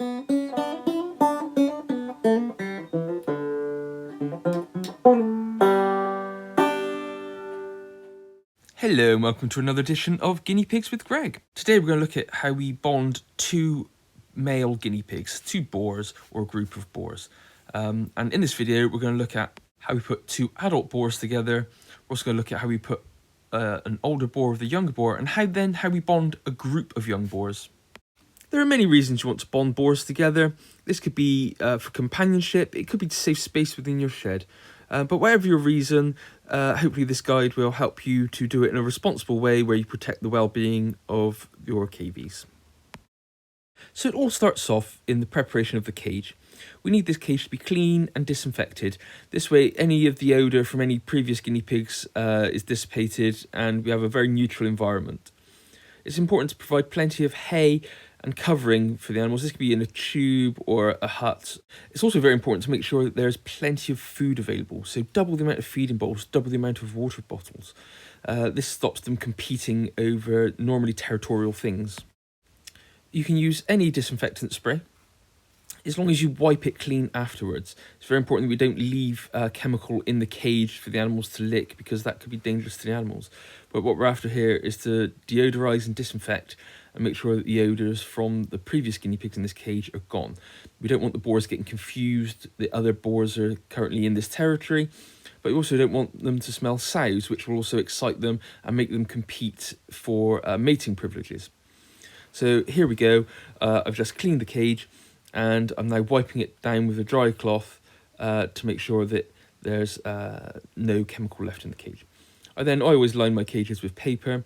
Hello and welcome to another edition of Guinea Pigs with Greg. Today we're going to look at how we bond two male guinea pigs, two boars or a group of boars. And in this video we're going to look at how we put two adult boars together. We're also going to look at how we put an older boar with a younger boar, and how we bond a group of young boars. There are many reasons you want to bond boars together. This could be for companionship, it could be to save space within your shed. But whatever your reason, hopefully this guide will help you to do it in a responsible way where you protect the well-being of your KVs. So it all starts off in the preparation of the cage. We need this cage to be clean and disinfected. This way any of the odour from any previous guinea pigs is dissipated and we have a very neutral environment. It's important to provide plenty of hay and covering for the animals. This could be in a tube or a hut. It's also very important to make sure that there's plenty of food available. So double the amount of feeding bowls, double the amount of water bottles. This stops them competing over normally territorial things. You can use any disinfectant spray as long as you wipe it clean afterwards. It's very important that we don't leave chemical in the cage for the animals to lick, because that could be dangerous to the animals. But what we're after here is to deodorize and disinfect and make sure that the odours from the previous guinea pigs in this cage are gone. We don't want the boars getting confused. The other boars are currently in this territory, but we also don't want them to smell sows, which will also excite them and make them compete for mating privileges. So here we go. I've just cleaned the cage and I'm now wiping it down with a dry cloth to make sure that there's no chemical left in the cage. I always line my cages with paper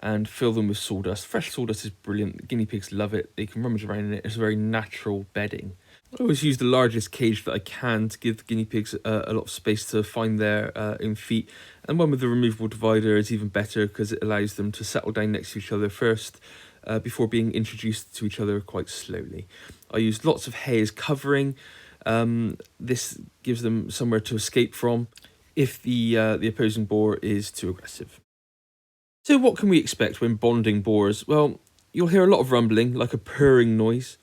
and fill them with sawdust. Fresh sawdust is brilliant. The guinea pigs love it. They can rummage around in it. It's a very natural bedding. I always use the largest cage that I can to give the guinea pigs a lot of space to find their own feet. And one with the removable divider is even better because it allows them to settle down next to each other first before being introduced to each other quite slowly. I use lots of hay as covering. This gives them somewhere to escape from if the opposing boar is too aggressive. So what can we expect when bonding boars? Well, you'll hear a lot of rumbling, like a purring noise.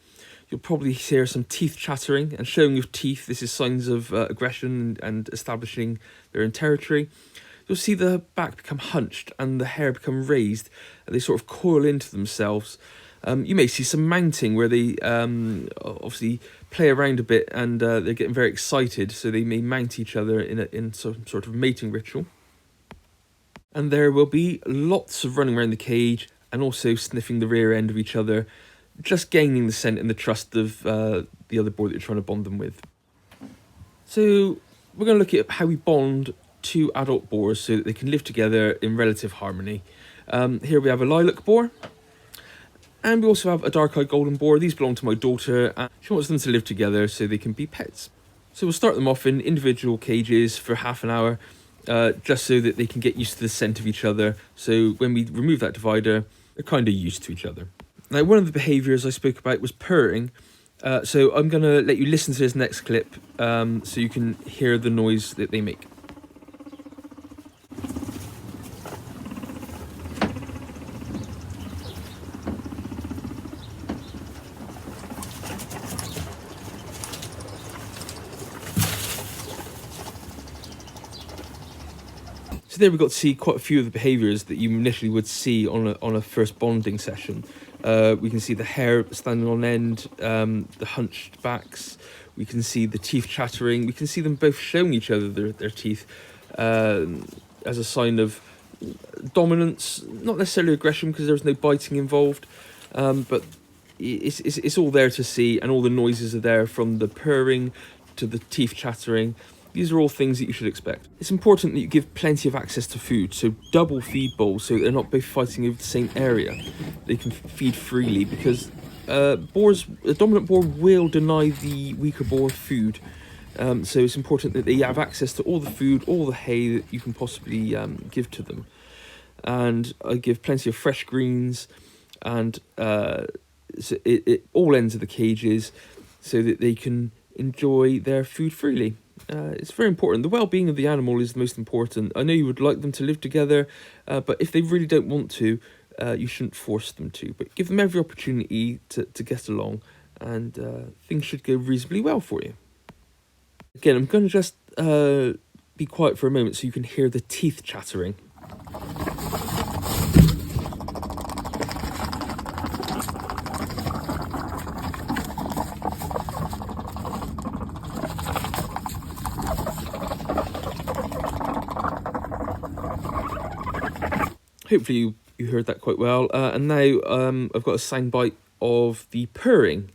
You'll probably hear some teeth chattering and showing of teeth. This is signs of aggression and establishing their own territory. You'll see the back become hunched and the hair become raised. And they sort of coil into themselves. You may see some mounting where they obviously play around a bit and they're getting very excited. So they may mount each other in some sort of mating ritual. And there will be lots of running around the cage and also sniffing the rear end of each other, just gaining the scent and the trust of the other boar that you're trying to bond them with. So we're going to look at how we bond two adult boars so that they can live together in relative harmony. Here we have a lilac boar, and we also have a dark-eyed golden boar. These belong to my daughter, and she wants them to live together so they can be pets. So we'll start them off in individual cages for half an hour, just so that they can get used to the scent of each other. So when we remove that divider, they're kind of used to each other. Now, one of the behaviours I spoke about was purring. So I'm going to let you listen to this next clip so you can hear the noise that they make. So there we got to see quite a few of the behaviours that you initially would see on a first bonding session. We can see the hair standing on end, the hunched backs. We can see the teeth chattering. We can see them both showing each other their teeth as a sign of dominance, not necessarily aggression because there's no biting involved, but it's all there to see, and all the noises are there, from the purring to the teeth chattering. These are all things that you should expect. It's important that you give plenty of access to food, so double feed bowls so they're not both fighting over the same area. They can feed freely, because a dominant boar will deny the weaker boar food. So it's important that they have access to all the food, all the hay that you can possibly give to them. And I give plenty of fresh greens and so all ends of the cages so that they can enjoy their food freely. It's very important. The well-being of the animal is the most important. I know you would like them to live together, but if they really don't want to, you shouldn't force them to. But give them every opportunity to get along, and things should go reasonably well for you. Again, I'm going to just be quiet for a moment so you can hear the teeth chattering. Hopefully you heard that quite well. And now I've got a soundbite of the purring.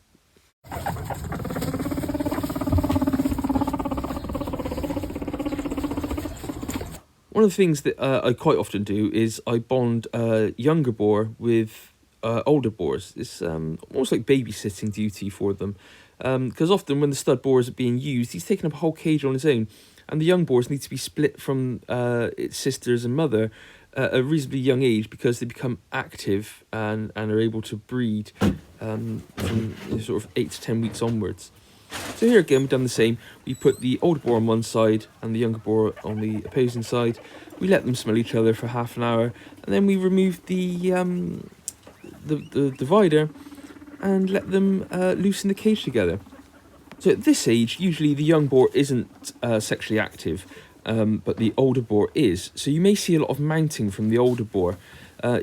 One of the things that I quite often do is I bond younger boar with older boars. It's almost like babysitting duty for them. Because often when the stud boars are being used, he's taking up a whole cage on his own. And the young boars need to be split from its sisters and mother at a reasonably young age, because they become active and are able to breed from sort of 8 to 10 weeks onwards. So here again, we've done the same. We put the older boar on one side and the younger boar on the opposing side. We let them smell each other for half an hour, and then we remove the divider and let them loose in the cage together. So at this age, usually the young boar isn't sexually active, but the older boar is. So you may see a lot of mounting from the older boar.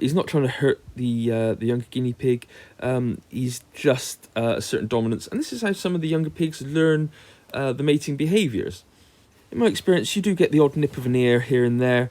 He's not trying to hurt the younger guinea pig. He's just a certain dominance, and this is how some of the younger pigs learn the mating behaviours. In my experience, you do get the odd nip of an ear here and there,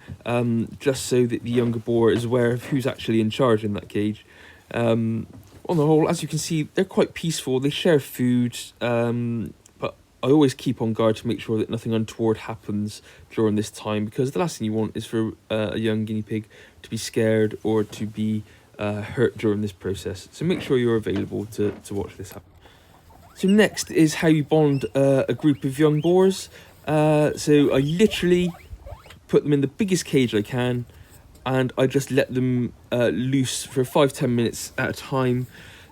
just so that the younger boar is aware of who's actually in charge in that cage. On the whole, as you can see, they're quite peaceful. They share food, but I always keep on guard to make sure that nothing untoward happens during this time, because the last thing you want is for a young guinea pig to be scared or to be hurt during this process. So make sure you're available to watch this happen. So next is how you bond a group of young boars. So I literally put them in the biggest cage I can, and I just let them loose for 5-10 minutes at a time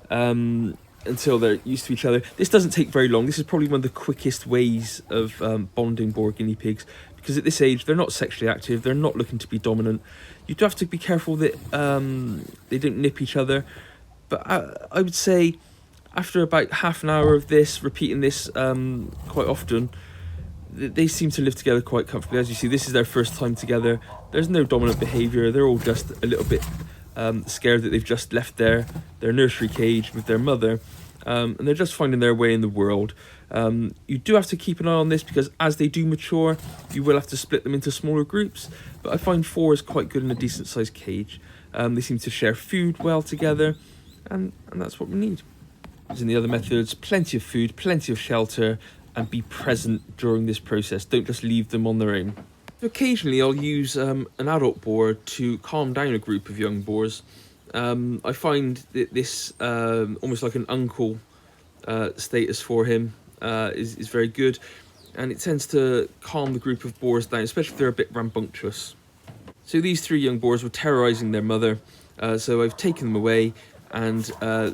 until they're used to each other. This doesn't take very long. This is probably one of the quickest ways of bonding boar guinea pigs, because at this age they're not sexually active, they're not looking to be dominant. You do have to be careful that they don't nip each other, but I would say after about half an hour of this, repeating this quite often, they seem to live together quite comfortably. As you see, this is their first time together. There's no dominant behaviour. They're all just a little bit scared that they've just left their nursery cage with their mother, and they're just finding their way in the world. You do have to keep an eye on this, because as they do mature, you will have to split them into smaller groups, but I find 4 is quite good in a decent sized cage. They seem to share food well together, and that's what we need. As in the other methods, plenty of food, plenty of shelter, and be present during this process. Don't just leave them on their own. Occasionally I'll use an adult boar to calm down a group of young boars. I find that this almost like an uncle status for him is very good, and it tends to calm the group of boars down, especially if they're a bit rambunctious. So these 3 young boars were terrorising their mother, so I've taken them away, and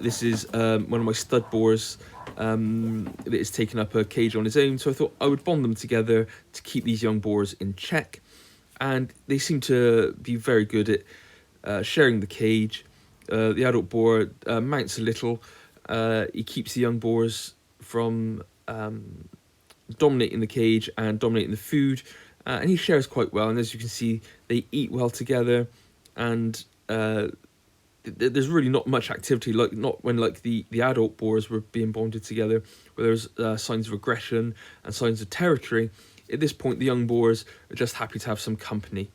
this is one of my stud boars that is taking up a cage on his own. So I thought I would bond them together to keep these young boars in check, and they seem to be very good at sharing the cage. The adult boar mounts a little. He keeps the young boars from dominating the cage and dominating the food, and he shares quite well. And as you can see, they eat well together, and there's really not much activity, not when the adult boars were being bonded together, where there's signs of aggression and signs of territory. At this point, the young boars are just happy to have some company.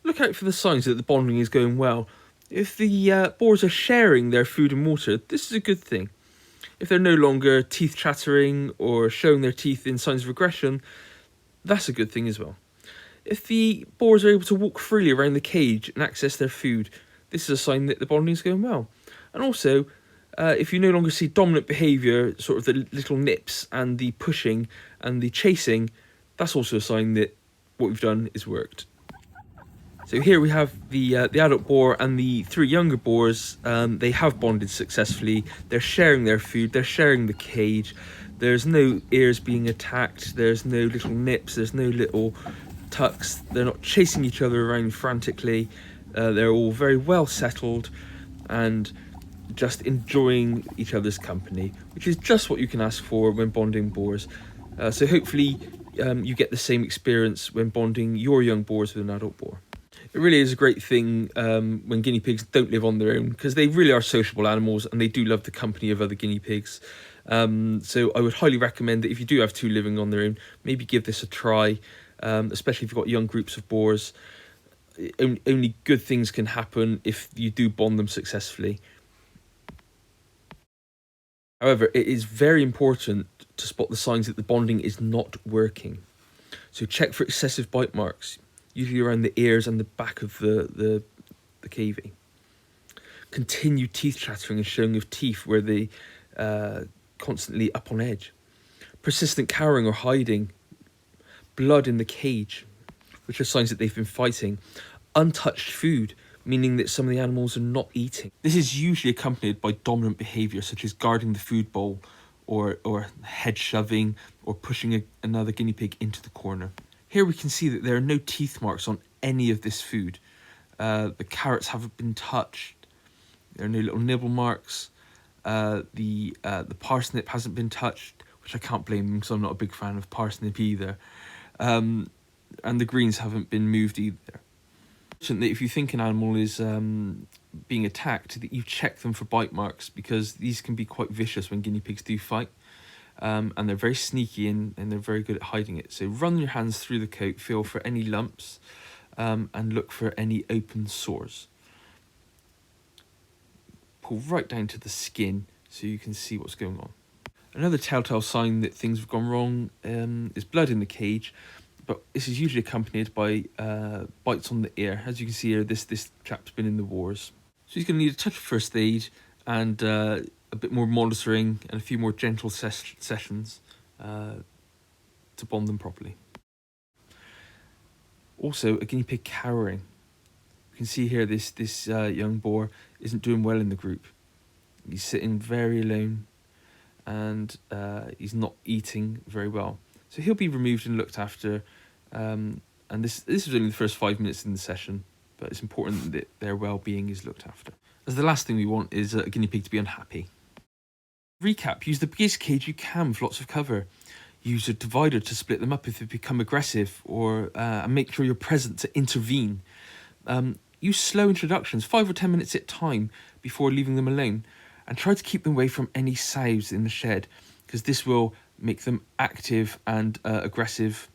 Look out for the signs that the bonding is going well. If the boars are sharing their food and water, this is a good thing. If they're no longer teeth chattering or showing their teeth in signs of aggression, that's a good thing as well. If the boars are able to walk freely around the cage and access their food, this is a sign that the bonding is going well. And also, if you no longer see dominant behaviour, sort of the little nips and the pushing and the chasing, that's also a sign that what we've done is worked. So here we have the adult boar and the 3 younger boars. They have bonded successfully. They're sharing their food, they're sharing the cage. There's no ears being attacked, there's no little nips, there's no little tucks. They're not chasing each other around frantically. They're all very well settled, and just enjoying each other's company, which is just what you can ask for when bonding boars. So hopefully you get the same experience when bonding your young boars with an adult boar. It really is a great thing when guinea pigs don't live on their own, because they really are sociable animals and they do love the company of other guinea pigs. So I would highly recommend that if you do have two living on their own, maybe give this a try, especially if you've got young groups of boars. Only good things can happen if you do bond them successfully. However, it is very important to spot the signs that the bonding is not working. So check for excessive bite marks, usually around the ears and the back of the cavity. Continued teeth chattering and showing of teeth where they constantly up on edge. Persistent cowering or hiding. Blood in the cage, which are signs that they've been fighting. Untouched food, meaning that some of the animals are not eating. This is usually accompanied by dominant behaviour, such as guarding the food bowl, or head shoving, or pushing another guinea pig into the corner. Here we can see that there are no teeth marks on any of this food. The carrots haven't been touched. There are no little nibble marks. The parsnip hasn't been touched, which I can't blame them because I'm not a big fan of parsnip either. And the greens haven't been moved either. If you think an animal is being attacked, that you check them for bite marks, because these can be quite vicious when guinea pigs do fight. And they're very sneaky and they're very good at hiding it. So run your hands through the coat, feel for any lumps, and look for any open sores. Pull right down to the skin so you can see what's going on. Another telltale sign that things have gone wrong is blood in the cage, but this is usually accompanied by bites on the ear. As you can see here, this chap's been in the wars. So he's going to need a touch of first aid and a bit more monitoring and a few more gentle sessions to bond them properly. Also, a guinea pig cowering. You can see here this young boar isn't doing well in the group. He's sitting very alone and he's not eating very well. So he'll be removed and looked after. And this is only the first 5 minutes in the session, but it's important that their well-being is looked after. As the last thing we want is a guinea pig to be unhappy. Recap: use the biggest cage you can with lots of cover. Use a divider to split them up if they become aggressive, or and make sure you're present to intervene. Use slow introductions, 5 or 10 minutes at a time, before leaving them alone, and try to keep them away from any sows in the shed, because this will make them active and aggressive,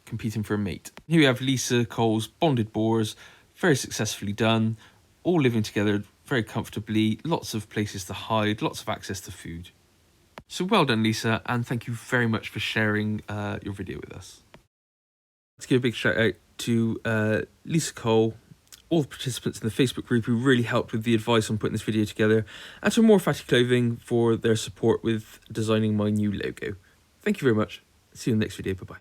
competing for a mate. Here we have Lisa Cole's bonded boars, very successfully done, all living together very comfortably, lots of places to hide, lots of access to food. So well done, Lisa, and thank you very much for sharing your video with us. Let's give a big shout out to Lisa Cole, all the participants in the Facebook group who really helped with the advice on putting this video together, and to More Fatty Clothing for their support with designing my new logo. Thank you very much. See you in the next video. Bye-bye.